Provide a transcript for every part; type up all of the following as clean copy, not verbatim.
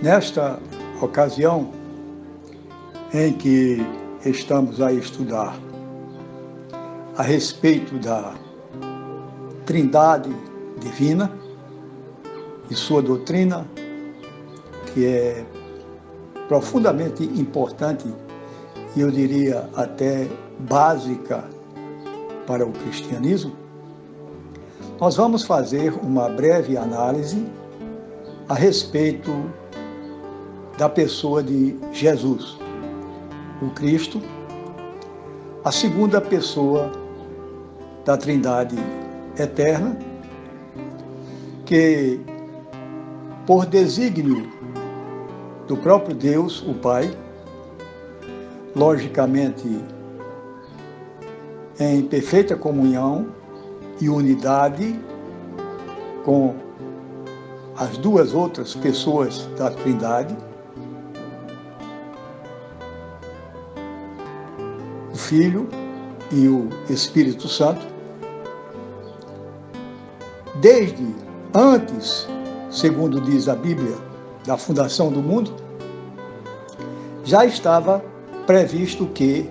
Nesta ocasião em que estamos a estudar a respeito da Trindade Divina e sua doutrina, que é profundamente importante e eu diria até básica para o cristianismo, nós vamos fazer uma breve análise a respeito da pessoa de Jesus, o Cristo, a segunda pessoa da Trindade eterna, que, por desígnio do próprio Deus, o Pai, logicamente em perfeita comunhão e unidade com as duas outras pessoas da Trindade, o Filho e o Espírito Santo, desde antes, segundo diz a Bíblia, da fundação do mundo, já estava previsto que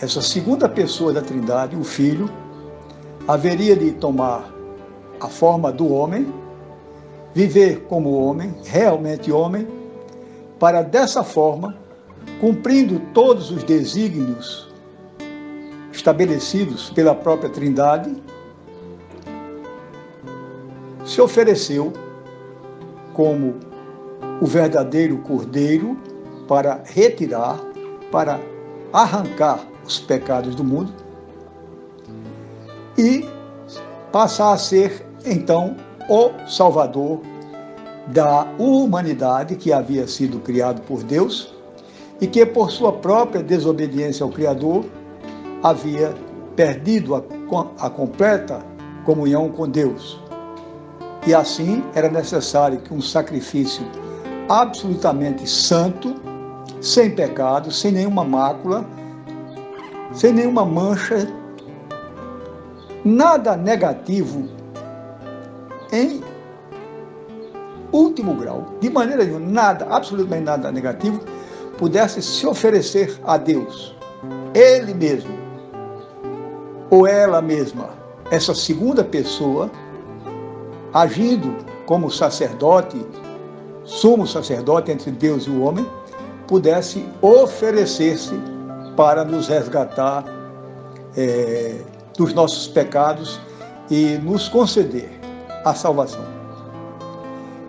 essa segunda pessoa da Trindade, o Filho, haveria de tomar a forma do homem, viver como homem, realmente homem, para dessa forma, cumprindo todos os desígnios estabelecidos pela própria Trindade, se ofereceu como o verdadeiro Cordeiro para retirar, para arrancar os pecados do mundo e passar a ser, então, o Salvador da humanidade que havia sido criado por Deus e que, por sua própria desobediência ao Criador, havia perdido a completa comunhão com Deus. E assim era necessário que um sacrifício absolutamente santo, sem pecado, sem nenhuma mácula, sem nenhuma mancha, nada negativo em último grau, de maneira nenhuma, nada, absolutamente nada negativo, pudesse se oferecer a Deus, Ele mesmo, ou ela mesma, essa segunda pessoa, agindo como sacerdote, sumo sacerdote entre Deus e o homem, pudesse oferecer-se para nos resgatar dos nossos pecados e nos conceder a salvação.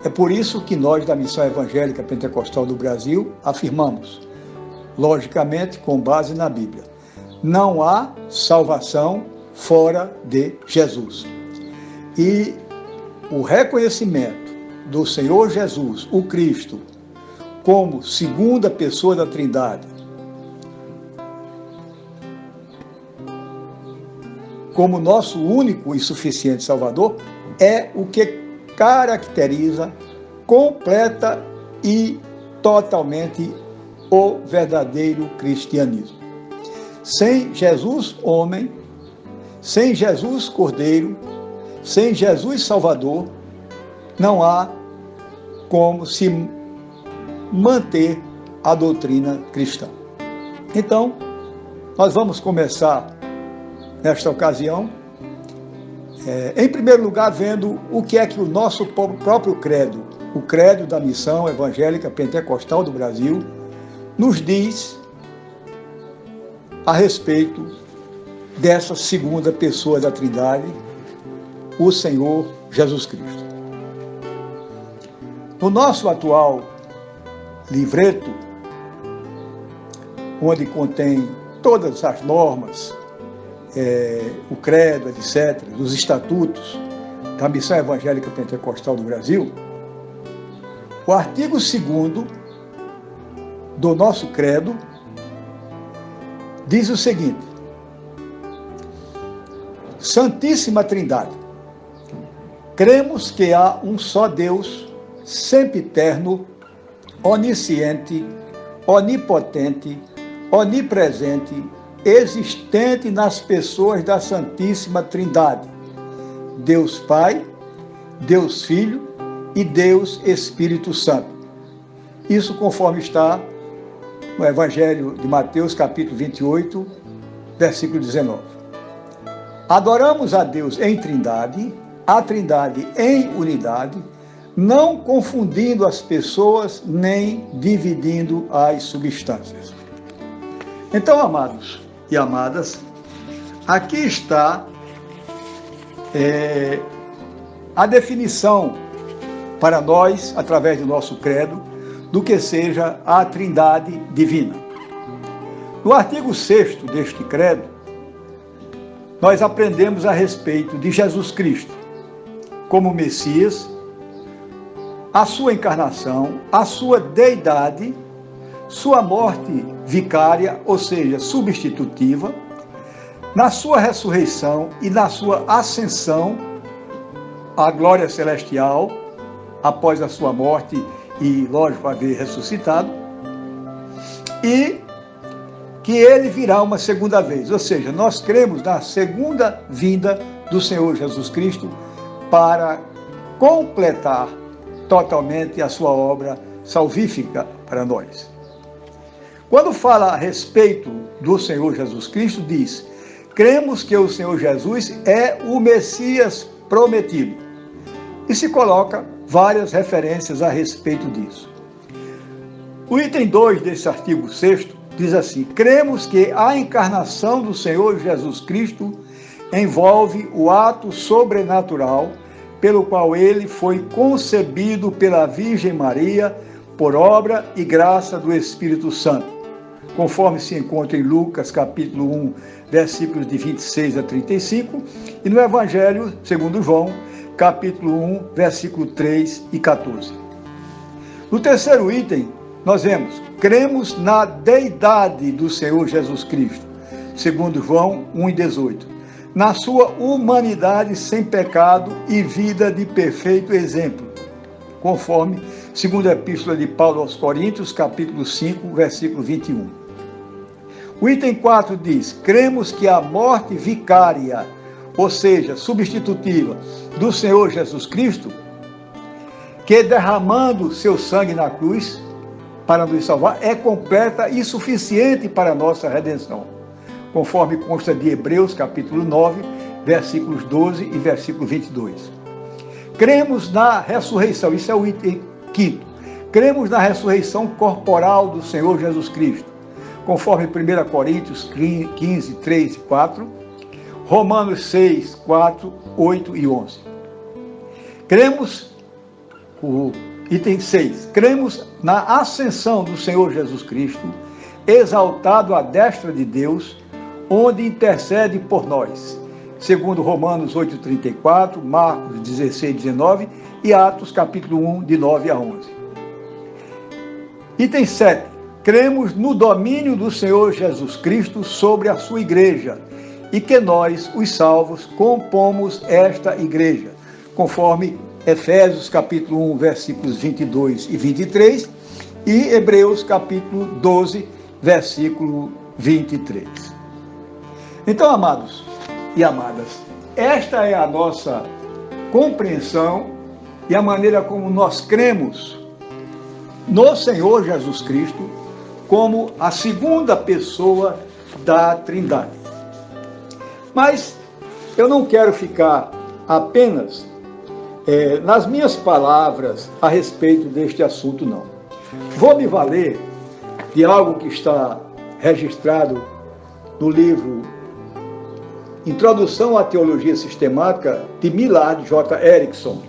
É por isso que nós, da Missão Evangélica Pentecostal do Brasil, afirmamos, logicamente com base na Bíblia, não há salvação fora de Jesus. E o reconhecimento do Senhor Jesus, o Cristo, como segunda pessoa da Trindade, como nosso único e suficiente Salvador, é o que caracteriza completa e totalmente o verdadeiro cristianismo. Sem Jesus homem, sem Jesus Cordeiro, sem Jesus Salvador, não há como se manter a doutrina cristã. Então, nós vamos começar nesta ocasião, em primeiro lugar, vendo o que é que o nosso próprio credo, o credo da Missão Evangélica Pentecostal do Brasil, nos diz a respeito dessa segunda pessoa da Trindade, o Senhor Jesus Cristo. No nosso atual livreto, onde contém todas as normas, o credo, etc., dos estatutos da Missão Evangélica Pentecostal do Brasil, o artigo 2º do nosso credo diz o seguinte: Santíssima Trindade, cremos que há um só Deus, sempiterno, onisciente, onipotente, onipresente, existente nas pessoas da Santíssima Trindade, Deus Pai, Deus Filho e Deus Espírito Santo, Isso conforme está no Evangelho de Mateus, capítulo 28, versículo 19. Adoramos a Deus em trindade, a trindade em unidade, não confundindo as pessoas nem dividindo as substâncias. Então, amados e amadas, aqui está a definição para nós, através do nosso credo, do que seja a trindade divina. No artigo 6º deste credo, nós aprendemos a respeito de Jesus Cristo como Messias, a sua encarnação, a sua deidade, sua morte vicária, ou seja, substitutiva, na sua ressurreição e na sua ascensão à glória celestial, após a sua morte e, lógico, haver ressuscitado, e que ele virá uma segunda vez, ou seja, nós cremos na segunda vinda do Senhor Jesus Cristo para completar totalmente a sua obra salvífica para nós. Quando fala a respeito do Senhor Jesus Cristo, diz: cremos que o Senhor Jesus é o Messias prometido. E se coloca várias referências a respeito disso. O item 2 desse artigo 6º diz assim: cremos que a encarnação do Senhor Jesus Cristo envolve o ato sobrenatural pelo qual ele foi concebido pela Virgem Maria por obra e graça do Espírito Santo, conforme se encontra em Lucas, capítulo 1, versículos de 26 a 35, e no Evangelho segundo João, capítulo 1, versículo 3 e 14. No terceiro item, nós vemos: cremos na deidade do Senhor Jesus Cristo, segundo João 1,18, na sua humanidade sem pecado e vida de perfeito exemplo, conforme segunda epístola de Paulo aos Coríntios, capítulo 5, versículo 21. O item 4 diz: cremos que a morte vicária, ou seja, substitutiva, do Senhor Jesus Cristo, que derramando seu sangue na cruz para nos salvar, é completa e suficiente para a nossa redenção, conforme consta de Hebreus, capítulo 9, versículos 12 e versículo 22. Cremos na ressurreição, isso é o item 5º. Cremos na ressurreição corporal do Senhor Jesus Cristo, conforme 1 Coríntios 15, 3 e 4, Romanos 6, 4, 8 e 11. Cremos, o item 6, cremos na ascensão do Senhor Jesus Cristo, exaltado à destra de Deus, onde intercede por nós, segundo Romanos 8, 34, Marcos 16, 19 e Atos, capítulo 1, de 9 a 11. Item 7, cremos no domínio do Senhor Jesus Cristo sobre a sua igreja e que nós, os salvos, compomos esta igreja, conforme Efésios, capítulo 1, versículos 22 e 23 e Hebreus, capítulo 12, versículo 23. Então, amados e amadas, esta é a nossa compreensão e a maneira como nós cremos no Senhor Jesus Cristo como a segunda pessoa da Trindade. Mas eu não quero ficar apenas nas minhas palavras a respeito deste assunto, não. Vou me valer de algo que está registrado no livro Introdução à Teologia Sistemática, de Millard J. Erickson,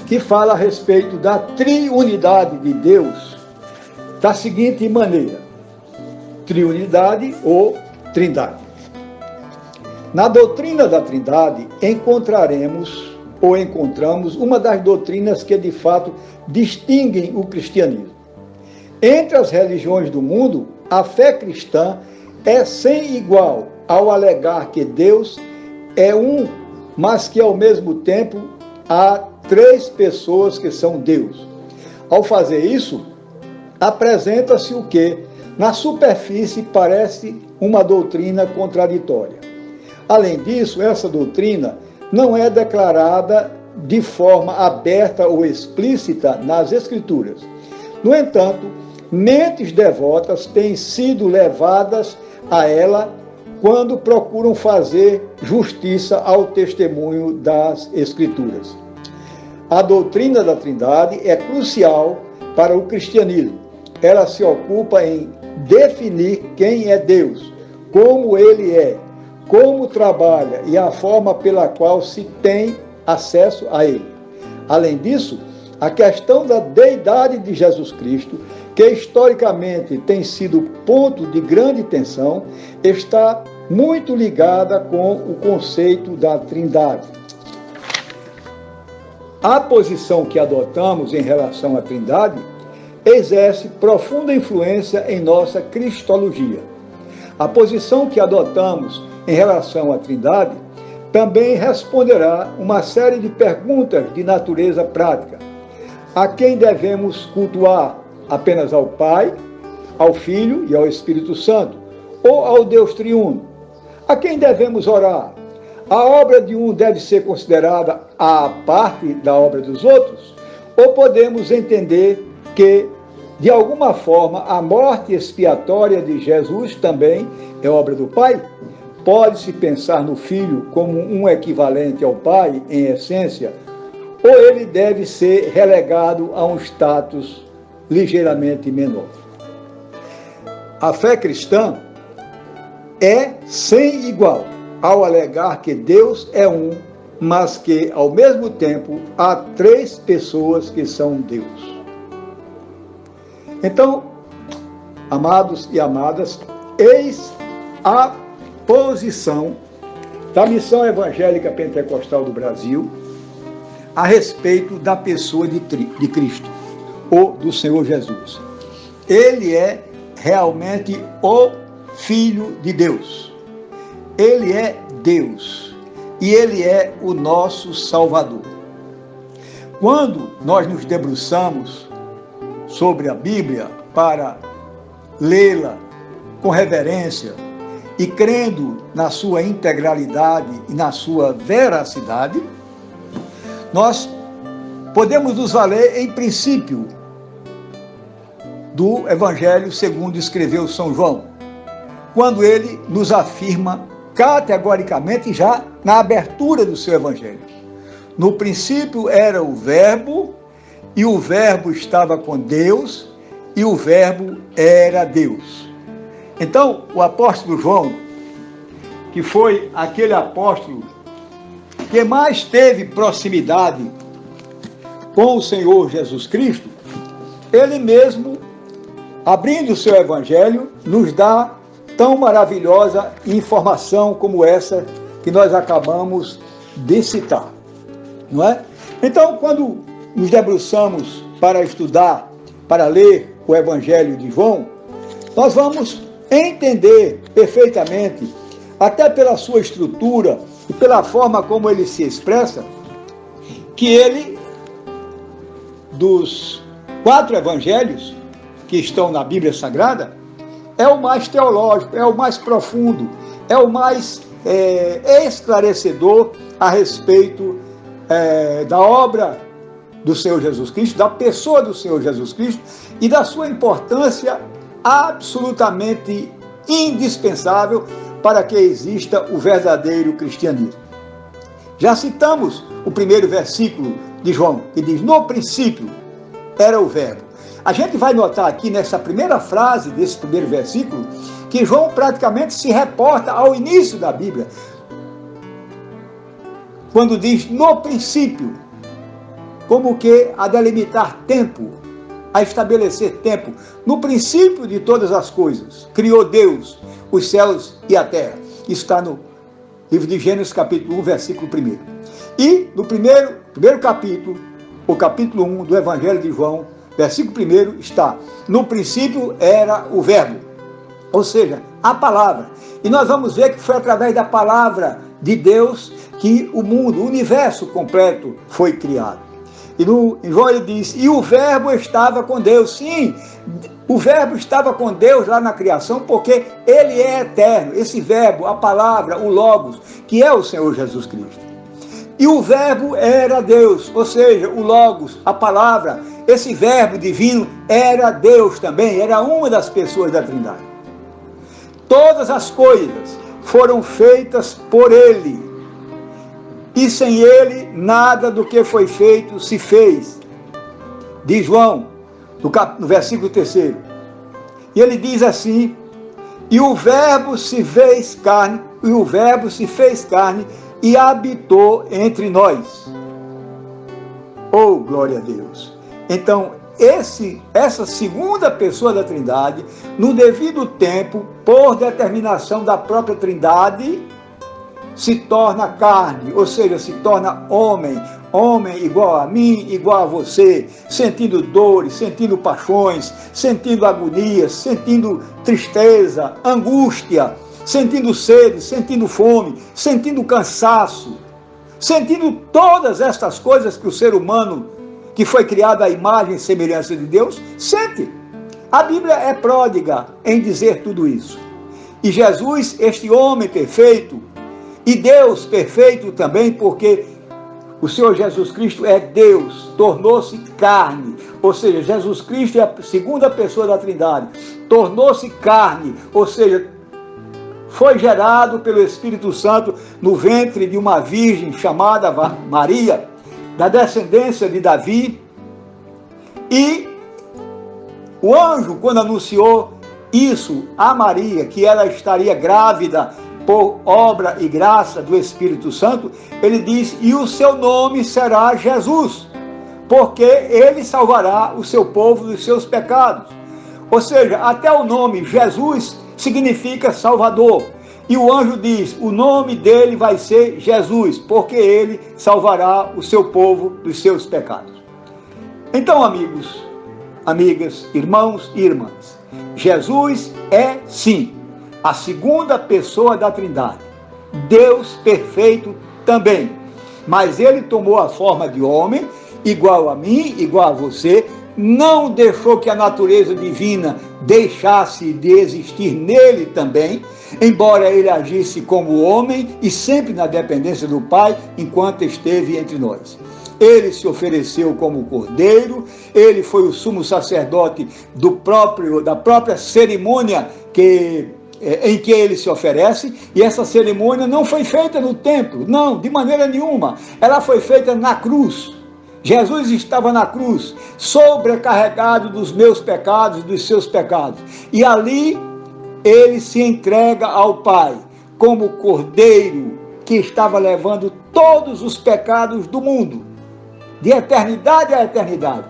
que fala a respeito da triunidade de Deus da seguinte maneira: triunidade ou trindade. Na doutrina da Trindade encontramos uma das doutrinas que de fato distinguem o cristianismo. Entre as religiões do mundo, a fé cristã é sem igual ao alegar que Deus é um, mas que ao mesmo tempo há três pessoas que são Deus. Ao fazer isso, apresenta-se o que, na superfície, parece uma doutrina contraditória. Além disso, essa doutrina não é declarada de forma aberta ou explícita nas Escrituras, No entanto, mentes devotas têm sido levadas a ela quando procuram fazer justiça ao testemunho das Escrituras. A doutrina da Trindade é crucial para o cristianismo. Ela se ocupa em definir quem é Deus, como Ele é, como trabalha e a forma pela qual se tem acesso a Ele. Além disso, a questão da deidade de Jesus Cristo, que historicamente tem sido ponto de grande tensão, está muito ligada com o conceito da Trindade. A posição que adotamos em relação à Trindade exerce profunda influência em nossa cristologia. A posição que adotamos em relação à Trindade também responderá uma série de perguntas de natureza prática. A quem devemos cultuar? Apenas ao Pai, ao Filho e ao Espírito Santo? Ou ao Deus triuno? A quem devemos orar? A obra de um deve ser considerada à parte da obra dos outros? Ou podemos entender que, de alguma forma, a morte expiatória de Jesus também é obra do Pai? Pode-se pensar no Filho como um equivalente ao Pai, em essência, ou ele deve ser relegado a um status ligeiramente menor? A fé cristã é sem igual ao alegar que Deus é um, mas que, ao mesmo tempo, há três pessoas que são Deus. Então, amados e amadas, eis a posição da Missão Evangélica Pentecostal do Brasil a respeito da pessoa de Cristo, ou do Senhor Jesus. Ele é realmente o Filho de Deus. Ele é Deus e Ele é o nosso Salvador. Quando nós nos debruçamos sobre a Bíblia para lê-la com reverência e crendo na sua integralidade e na sua veracidade, nós podemos nos valer, em princípio, do Evangelho segundo escreveu São João, quando ele nos afirma categoricamente já na abertura do seu Evangelho: no princípio era o Verbo, e o Verbo estava com Deus, e o Verbo era Deus. Então, o apóstolo João, que foi aquele apóstolo que mais teve proximidade com o Senhor Jesus Cristo, ele mesmo, abrindo o seu Evangelho, nos dá tão maravilhosa informação como essa que nós acabamos de citar, não é? Então, quando nos debruçamos para estudar, para ler o Evangelho de João, nós vamos entender perfeitamente, até pela sua estrutura e pela forma como ele se expressa, que ele, dos 4 evangelhos que estão na Bíblia Sagrada, é o mais teológico, é o mais profundo, é o mais esclarecedor a respeito da obra do Senhor Jesus Cristo, da pessoa do Senhor Jesus Cristo e da sua importância absolutamente indispensável para que exista o verdadeiro cristianismo. Já citamos o primeiro versículo de João, que diz: no princípio era o Verbo. A gente vai notar aqui nessa primeira frase desse primeiro versículo que João praticamente se reporta ao início da Bíblia, quando diz no princípio, como que a delimitar tempo, a estabelecer tempo. No princípio de todas as coisas, criou Deus os céus e a terra. Isso está no livro de Gênesis, capítulo 1, versículo 1. E no primeiro capítulo, o capítulo 1 do Evangelho de João, versículo 1, está: no princípio era o Verbo, ou seja, a palavra. E nós vamos ver que foi através da palavra de Deus que o mundo, o universo completo foi criado. E em João ele diz: e o Verbo estava com Deus. Sim, o Verbo estava com Deus lá na criação, porque ele é eterno. Esse Verbo, a palavra, o Logos, que é o Senhor Jesus Cristo. E o Verbo era Deus, ou seja, o Logos, a palavra, esse verbo divino era Deus também, era uma das pessoas da Trindade. Todas as coisas foram feitas por ele, e sem ele nada do que foi feito se fez. Diz João, no versículo 3. E ele diz assim: e o verbo se fez carne, e habitou entre nós. Oh, glória a Deus! Então, essa segunda pessoa da Trindade, no devido tempo, por determinação da própria Trindade, se torna carne, ou seja, se torna homem igual a mim, igual a você, sentindo dores, sentindo paixões, sentindo agonias, sentindo tristeza, angústia, sentindo sede, sentindo fome, sentindo cansaço, sentindo todas estas coisas que o ser humano, que foi criado à imagem e semelhança de Deus, sente. A Bíblia é pródiga em dizer tudo isso. E Jesus, este homem perfeito, e Deus perfeito também, porque o Senhor Jesus Cristo é Deus, tornou-se carne, ou seja, Jesus Cristo é a segunda pessoa da Trindade, tornou-se carne, ou seja, foi gerado pelo Espírito Santo no ventre de uma virgem chamada Maria, da descendência de Davi. E o anjo, quando anunciou isso a Maria, que ela estaria grávida por obra e graça do Espírito Santo, ele diz: e o seu nome será Jesus, porque ele salvará o seu povo dos seus pecados. Ou seja, até o nome Jesus significa Salvador. E o anjo diz: o nome dele vai ser Jesus, porque ele salvará o seu povo dos seus pecados. Então, amigos, amigas, irmãos e irmãs, Jesus é sim a segunda pessoa da Trindade, Deus perfeito também, mas ele tomou a forma de homem, igual a mim, igual a você, não deixou que a natureza divina deixasse de existir nele também, embora ele agisse como homem e sempre na dependência do Pai, enquanto esteve entre nós. Ele se ofereceu como cordeiro, ele foi o sumo sacerdote da própria cerimônia em que ele se oferece, e essa cerimônia não foi feita no templo, não, de maneira nenhuma, ela foi feita na cruz. Jesus estava na cruz, sobrecarregado dos meus pecados, dos seus pecados, e ali ele se entrega ao Pai, como cordeiro que estava levando todos os pecados do mundo, de eternidade a eternidade,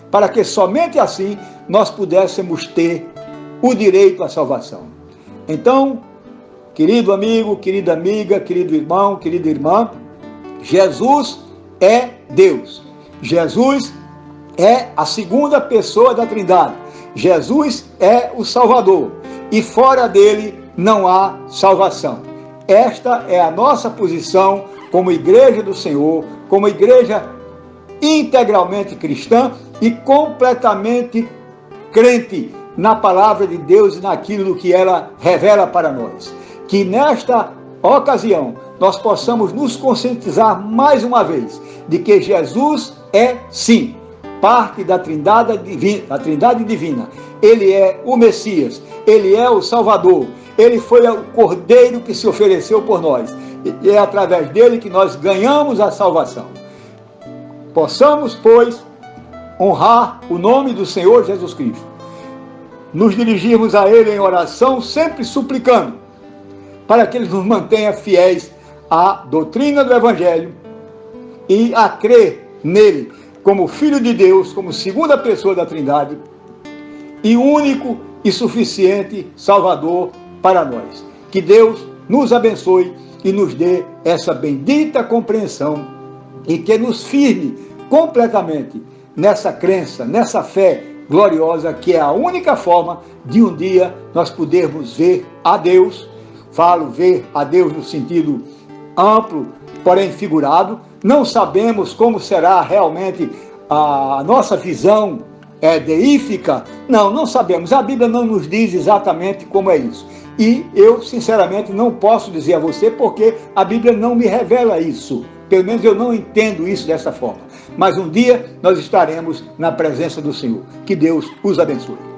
para que somente assim nós pudéssemos ter o direito à salvação. Então, querido amigo, querida amiga, querido irmão, querida irmã, Jesus é Deus. Jesus é a segunda pessoa da Trindade. Jesus é o Salvador. E fora dele não há salvação. Esta é a nossa posição como igreja do Senhor, como igreja integralmente cristã e completamente crente na palavra de Deus e naquilo que ela revela para nós. Que nesta ocasião nós possamos nos conscientizar mais uma vez de que Jesus é sim parte da Trindade divina. Ele é o Messias, ele é o Salvador, ele foi o Cordeiro que se ofereceu por nós. E é através dele que nós ganhamos a salvação. Possamos, pois, honrar o nome do Senhor Jesus Cristo. Nos dirigirmos a ele em oração, sempre suplicando, para que ele nos mantenha fiéis à doutrina do Evangelho e a crer nele como Filho de Deus, como segunda pessoa da Trindade e único e suficiente Salvador para nós. Que Deus nos abençoe e nos dê essa bendita compreensão e que nos firme completamente nessa crença, nessa fé gloriosa, que é a única forma de um dia nós podermos ver a Deus. Falo ver a Deus no sentido amplo, porém figurado. Não sabemos como será realmente a nossa visão deífica. Não sabemos. A Bíblia não nos diz exatamente como é isso. E eu, sinceramente, não posso dizer a você porque a Bíblia não me revela isso. Pelo menos eu não entendo isso dessa forma. Mas um dia nós estaremos na presença do Senhor. Que Deus os abençoe.